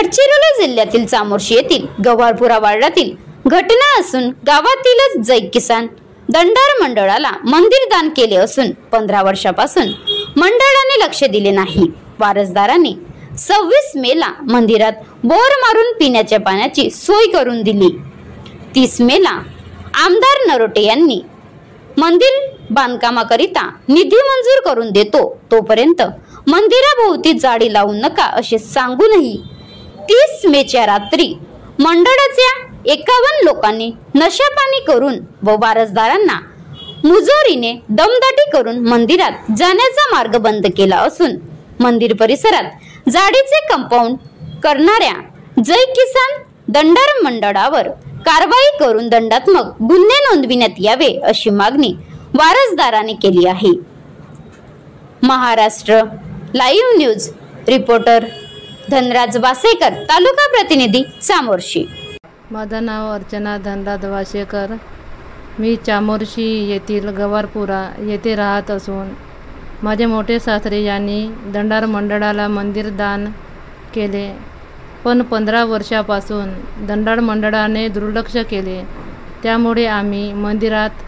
गडचिरोली जिल्ह्यातील चामोर्शी येथील गव्हारपुरा वार्डातील घटना असून गावातीलच जय किसान दंडार मंडळाला मंदिर दान केले असून 15 वर्षापासून मंडळाने लक्ष दिले नाही। वारसदारांनी 26 मेला मंदिरात बोर मारून पिण्याच्या पाण्याची सोय करून दिली। 30 मेला आमदार नरोटे यांनी मंदिर बांधकामाकरिता निधी मंजूर करून देतो, तोपर्यंत मंदिराभोवती जाळी लावू नका असे सांगूनही 30 मेच्या रात्री मंडळाच्या 51 लोकांनी नशापानी करून व वारसदारांना मुजोरीने दमदाटी करून मंदिरात जाण्याचा मार्ग बंद केला असून मंदिर परिसरात जाळीचे कंपाऊंड करणाऱ्या जय किसान दंडार मंडळावर कारवाई करून दंडात्मक गुन्हे नोंदविण्यात यावे अशी मागणी वारसदारांनी केली आहे। Maharashtra live news reporter Dhanraj Wasekar, taluka प्रतिनिधी चामोर्शी। माझं नाव अर्चना धनराज वासेकर। मी चामोर्शी येथील गव्हारपुरा येथे राहत असून माझे मोठे सासरे यांनी दंडार मंडळाला मंदिर दान केले, पण 15 वर्षापासून दंडार मंडळाने दुर्लक्ष केले। त्यामुळे आम्ही मंदिरात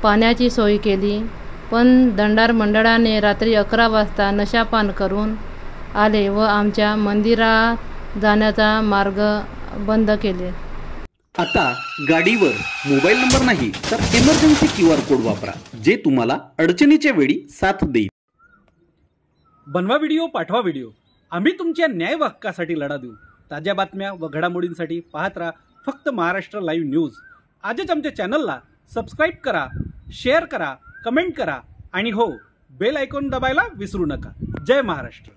पाण्याची सोय केली, पण दंडार मंडळाने रात्री 11 वाजता नशापान करून आले व आमच्या मंदिरात जाण्याचा मार्ग बंद केले। आता गाडीवर मोबाईल नंबर नाही तर इमर्जन्सी QR कोड वापरा, जे तुम्हाला अडचणीच्या वेळी साथ देईल। बनवा व्हिडिओ, पाठवा व्हिडिओ, आम्ही तुमच्या न्याय हक्कासाठी लढा देऊ। ताज्या बातम्या व घडामोडींसाठी पाहत राहा फक्त महाराष्ट्र लाईव्ह न्यूज। आजच आमच्या चॅनलला सबस्क्राईब करा, शेअर करा, कमेंट करा आणि हो, बेल आयकॉन दबायला विसरू नका। जय महाराष्ट्र।